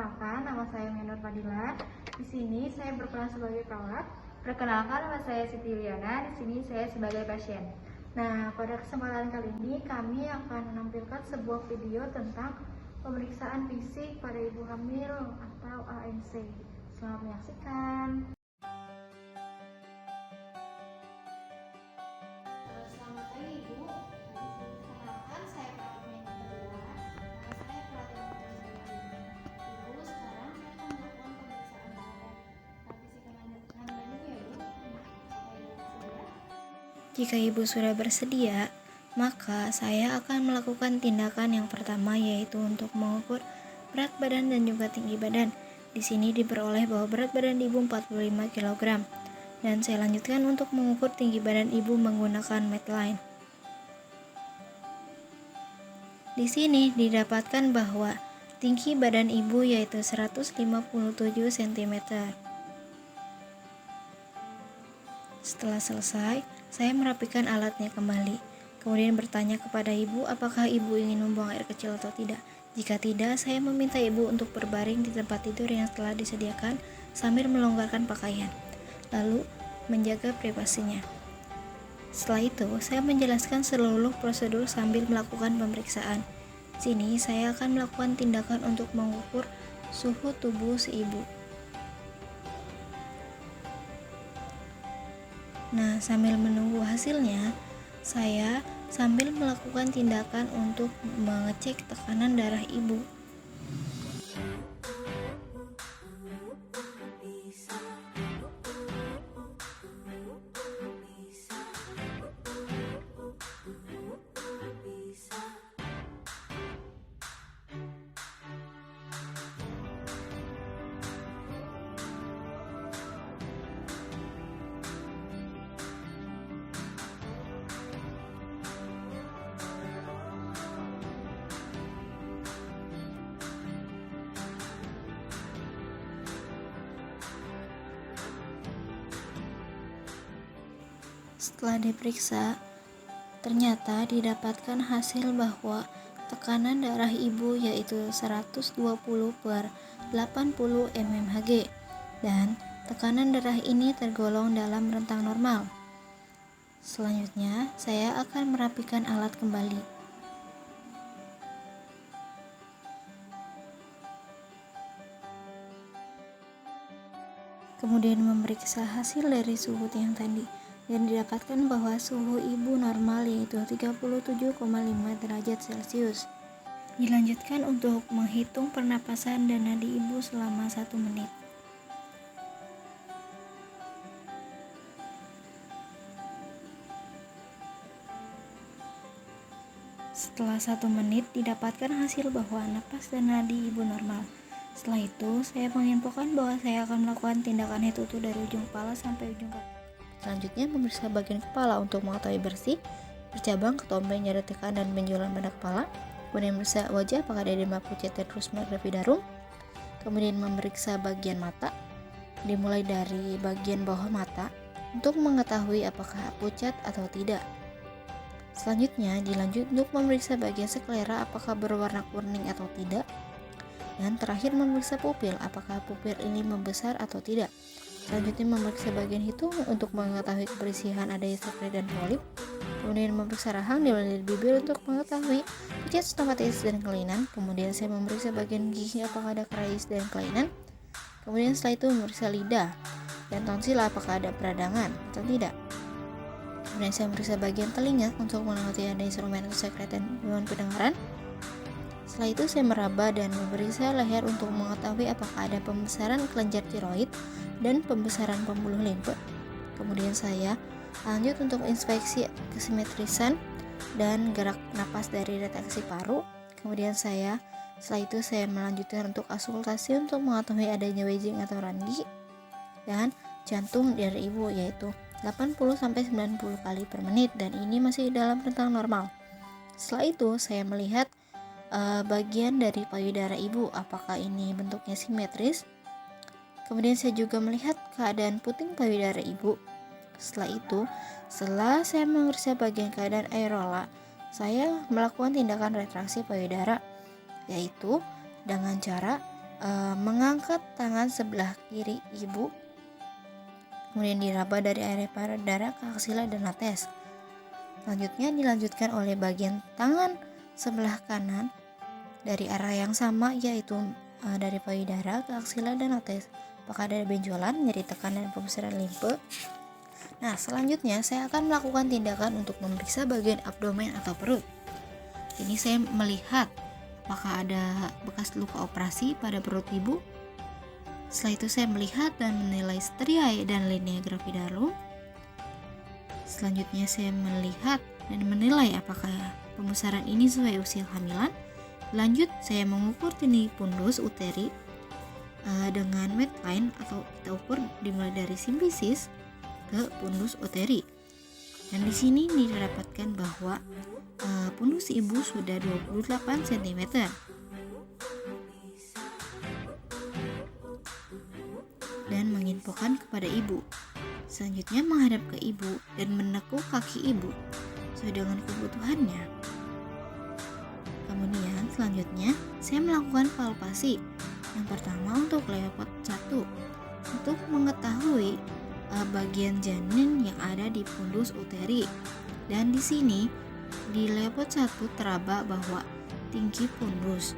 Perkenalkan, nama saya Menur Fadila. Di sini saya berperan sebagai perawat. Perkenalkan, nama saya Siti Liana. Di sini saya sebagai pasien. Nah, pada kesempatan kali ini kami akan menampilkan sebuah video tentang pemeriksaan fisik pada ibu hamil atau ANC. Selamat menyaksikan. Selamat pagi Ibu. Perkenalkan, saya perawat Menur Fadila. Saya perawat yang Ibu, sekarang saya akan melakukan pemeriksaan terhadap fisik kehamilan Ibu ya Ibu. Jika ibu sudah bersedia, maka saya akan melakukan tindakan yang pertama, yaitu untuk mengukur berat badan dan juga tinggi badan. Di sini diperoleh bahwa berat badan ibu 45 kg. Dan saya lanjutkan untuk mengukur tinggi badan ibu menggunakan Medline. Di sini didapatkan bahwa tinggi badan ibu yaitu 157 cm. Setelah selesai, saya merapikan alatnya kembali. Kemudian bertanya kepada ibu apakah ibu ingin membuang air kecil atau tidak. Jika tidak, saya meminta ibu untuk berbaring di tempat tidur yang telah disediakan sambil melonggarkan pakaian, lalu menjaga privasinya. Setelah itu, saya menjelaskan seluruh prosedur sambil melakukan pemeriksaan. Sini, saya akan melakukan tindakan untuk mengukur suhu tubuh si ibu. Nah, sambil menunggu hasilnya, saya sambil melakukan tindakan untuk mengecek tekanan darah ibu. Setelah diperiksa, ternyata didapatkan hasil bahwa tekanan darah ibu yaitu 120/80 mmHg dan tekanan darah ini tergolong dalam rentang normal. Selanjutnya, saya akan merapikan alat kembali. Kemudian memeriksa hasil dari suhu yang tadi, dan didapatkan bahwa suhu ibu normal yaitu 37,5 derajat Celcius. Dilanjutkan untuk menghitung pernapasan dan nadi ibu selama 1 menit. Setelah 1 menit didapatkan hasil bahwa napas dan nadi ibu normal. Setelah itu, saya menginfokan bahwa saya akan melakukan tindakan head to toe dari ujung kepala sampai ujung kaki. Selanjutnya, memeriksa bagian kepala untuk mengetahui bersih, bercabang, ketombe, nyeri tekan, dan benjolan pada kepala. Kemudian memeriksa wajah apakah ada edema pucat, terus gravidarum. Kemudian memeriksa bagian mata, dimulai dari bagian bawah mata, untuk mengetahui apakah pucat atau tidak. Selanjutnya, dilanjut untuk memeriksa bagian sklera apakah berwarna kuning atau tidak. Dan terakhir memeriksa pupil, apakah pupil ini membesar atau tidak. Selanjutnya memeriksa bagian hidung untuk mengetahui kebersihan adanya sekret dan polip. Kemudian memeriksa rahang dimulai dari bibir untuk mengetahui pucat, stomatitis, dan kelainan. Kemudian saya memeriksa bagian gigi apakah ada kerais dan kelainan. Kemudian setelah itu memeriksa lidah dan tonsil apakah ada peradangan atau tidak. Kemudian saya memeriksa bagian telinga untuk mengetahui adanya instrumen atau sekret dan gangguan pendengaran. Setelah itu saya meraba dan memeriksa leher untuk mengetahui apakah ada pembesaran kelenjar tiroid dan pembesaran pembuluh limfe. Kemudian saya lanjut untuk inspeksi kesimetrisan dan gerak napas dari deteksi paru. Kemudian setelah itu saya melanjutkan untuk konsultasi untuk mengetahui adanya Wejing atau Rangi dan jantung dari ibu yaitu 80-90 kali per menit, dan ini masih dalam rentang normal. Setelah itu saya melihat bagian dari payudara ibu apakah ini bentuknya simetris. Kemudian saya juga melihat keadaan puting payudara ibu. Setelah itu, setelah saya memeriksa bagian keadaan aerola, saya melakukan tindakan retraksi payudara, yaitu dengan cara mengangkat tangan sebelah kiri ibu, kemudian diraba dari area payudara ke aksila dan lates. Selanjutnya dilanjutkan oleh bagian tangan sebelah kanan dari arah yang sama, yaitu dari payudara ke aksila dan lates. Apakah ada benjolan, nyeri tekan dan pembesaran limfe? Nah, selanjutnya saya akan melakukan tindakan untuk memeriksa bagian abdomen atau perut. Ini saya melihat apakah ada bekas luka operasi pada perut ibu. Setelah itu saya melihat dan menilai striae dan linea gravidarum. Selanjutnya saya melihat dan menilai apakah pembesaran ini sesuai usia kehamilan. Lanjut, saya mengukur tinggi fundus uteri dengan Medline atau kita ukur dimulai dari simfisis ke fundus uteri. Dan di sini didapatkan bahwa fundus ibu sudah 28 cm. Dan menginfokan kepada ibu. Selanjutnya menghadap ke ibu dan menekuk kaki ibu sesuai dengan kebutuhannya. Kemudian selanjutnya saya melakukan palpasi. Yang pertama untuk leopard 1 untuk mengetahui bagian janin yang ada di fundus uteri. Dan di sini di leopard 1 teraba bahwa tinggi fundus,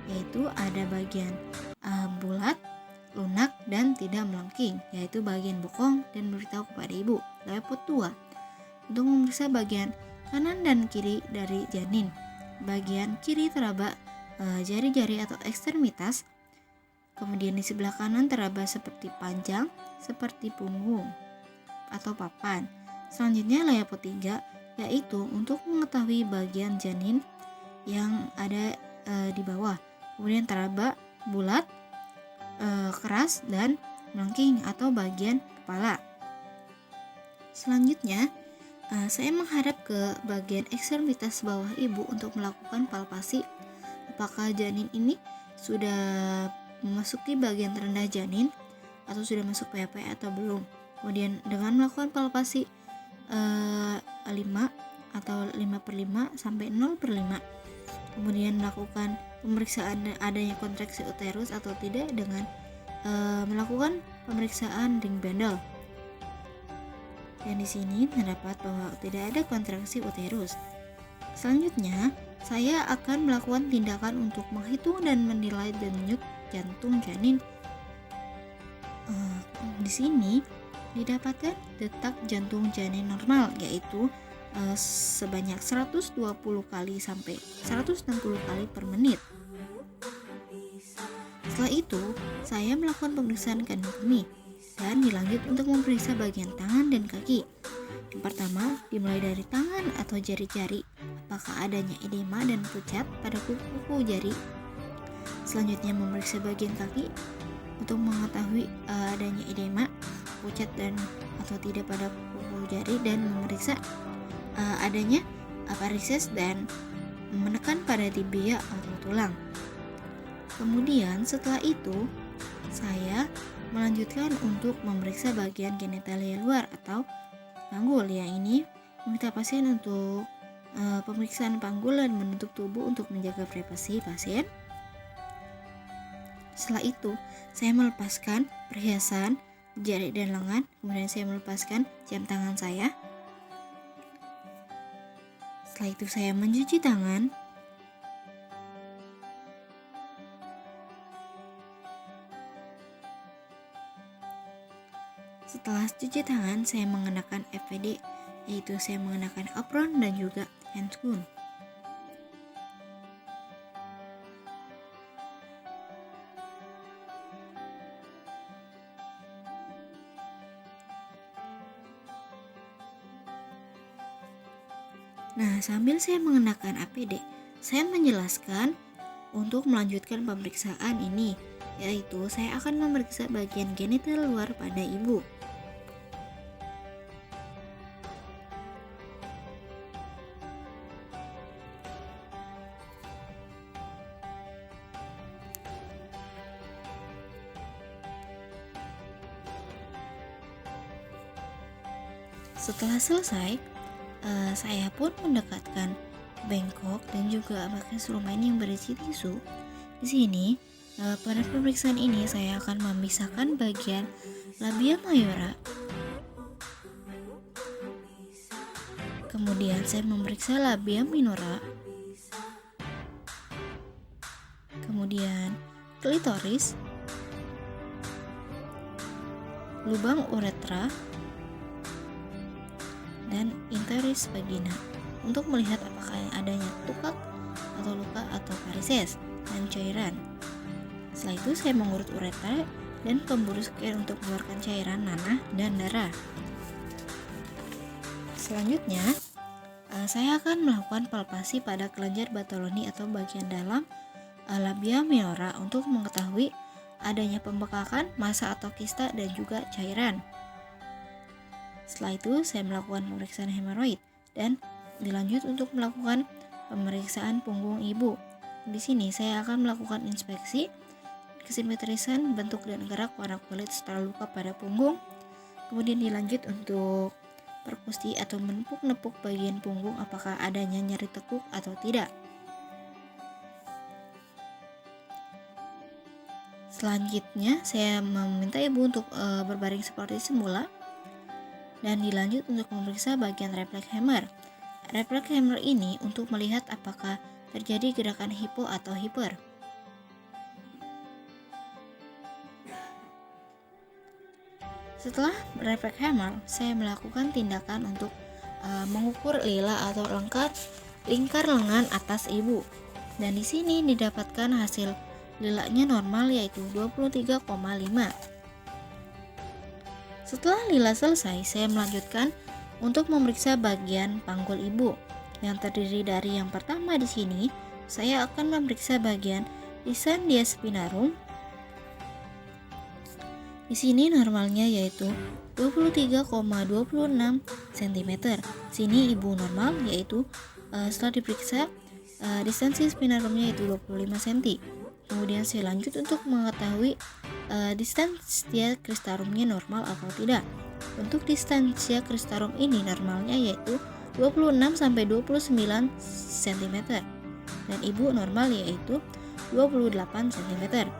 yaitu ada bagian bulat, lunak dan tidak melengking, yaitu bagian bokong, dan memberitahu kepada ibu. Leopard 2 untuk memeriksa bagian kanan dan kiri dari janin. Bagian kiri teraba jari-jari atau ekstremitas. Kemudian di sebelah kanan teraba seperti panjang, seperti punggung atau papan. Selanjutnya leopard 3 yaitu untuk mengetahui bagian janin yang ada di bawah. Kemudian teraba bulat, keras dan melengking atau bagian kepala. Selanjutnya saya menghadap ke bagian ekstremitas bawah ibu untuk melakukan palpasi apakah janin ini sudah memasuki bagian terendah janin atau sudah masuk PAP atau belum. Kemudian dengan melakukan palpasi 5 atau 5/5 sampai 0/5, kemudian melakukan pemeriksaan adanya kontraksi uterus atau tidak dengan melakukan pemeriksaan ring bundle. Dan di sini terdapat bahwa tidak ada kontraksi uterus. Selanjutnya, saya akan melakukan tindakan untuk menghitung dan menilai denyut jantung janin. Di sini didapatkan detak jantung janin normal, yaitu sebanyak 120 kali sampai 160 kali per menit. Setelah itu, saya melakukan pemeriksaan kandung kemih dan dilanjut untuk memeriksa bagian tangan dan kaki. Yang pertama, dimulai dari tangan atau jari-jari, apakah adanya edema dan pucat pada kuku-kuku jari. Selanjutnya memeriksa bagian kaki untuk mengetahui adanya edema, pucat dan atau tidak pada kuku jari, dan memeriksa adanya aparises dan menekan pada tibia atau tulang. Kemudian setelah itu saya melanjutkan untuk memeriksa bagian genitalia luar atau panggul. Yang ini meminta pasien untuk pemeriksaan panggul dan menutup tubuh untuk menjaga privasi pasien. Setelah itu saya melepaskan perhiasan jari dan lengan, kemudian saya melepaskan jam tangan saya. Setelah itu saya mencuci tangan. Setelah cuci tangan, saya mengenakan FPD, yaitu saya mengenakan apron dan juga handscoon. Nah, sambil saya mengenakan APD, saya menjelaskan untuk melanjutkan pemeriksaan ini, yaitu saya akan memeriksa bagian genital luar pada ibu. Setelah selesai, saya pun mendekatkan bengkok dan juga makas lumayan yang berisi tisu. Di sini Pada pemeriksaan ini saya akan memisahkan bagian labia mayora. Kemudian saya memeriksa labia minora. Kemudian klitoris, lubang uretra, dan interis vagina untuk melihat apakah adanya tukak atau luka atau varises dan cairan. Setelah itu saya mengurut uretra dan pemburu square untuk mengeluarkan cairan nanah dan darah. Selanjutnya, saya akan melakukan palpasi pada kelenjar Bartolini atau bagian dalam labia minora untuk mengetahui adanya pembekakan, massa atau kista, dan juga cairan. Setelah itu, saya melakukan pemeriksaan hemoroid dan dilanjut untuk melakukan pemeriksaan punggung ibu. Di sini saya akan melakukan inspeksi kesimetrisan bentuk dan gerak warna kulit setelah luka pada punggung. Kemudian dilanjut untuk perkusi atau menepuk-nepuk bagian punggung apakah adanya nyeri tekuk atau tidak. Selanjutnya saya meminta ibu untuk berbaring seperti semula dan dilanjut untuk memeriksa bagian refleks hammer. Refleks hammer ini untuk melihat apakah terjadi gerakan hipo atau hiper. Setelah refleks hammer, saya melakukan tindakan untuk mengukur lila atau lingkar lengan atas ibu. Dan di sini didapatkan hasil lilanya normal yaitu 23,5. Setelah lila selesai, saya melanjutkan untuk memeriksa bagian panggul ibu yang terdiri dari yang pertama di sini, saya akan memeriksa bagian distensia spinarum. Di sini normalnya yaitu 23,26 cm. Sini ibu normal yaitu setelah diperiksa distensia spinarumnya yaitu 25 cm. Kemudian saya lanjut untuk mengetahui distensia cristarumnya normal atau tidak. Untuk distensia cristarum ini normalnya yaitu 26 sampai 29 cm dan ibu normal yaitu 28 cm.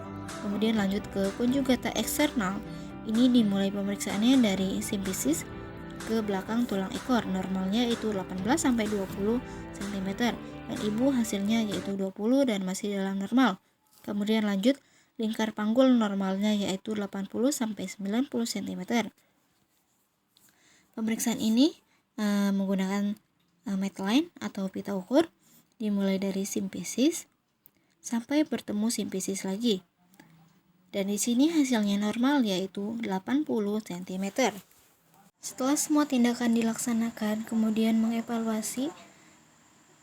Kemudian lanjut ke konjugata eksternal. Ini dimulai pemeriksaannya dari simpisis ke belakang tulang ekor. Normalnya itu 18 sampai 20 cm dan ibu hasilnya yaitu 20 dan masih dalam normal. Kemudian lanjut lingkar panggul normalnya yaitu 80 sampai 90 cm. Pemeriksaan ini menggunakan Medline atau pita ukur dimulai dari simpisis sampai bertemu simpisis lagi. Dan di sini hasilnya normal yaitu 80 cm. Setelah semua tindakan dilaksanakan, kemudian mengevaluasi,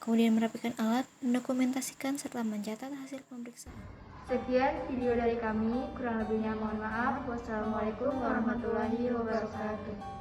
kemudian merapikan alat, mendokumentasikan serta mencatat hasil pemeriksaan. Sekian video dari kami, kurang lebihnya mohon maaf. Wassalamualaikum warahmatullahi wabarakatuh.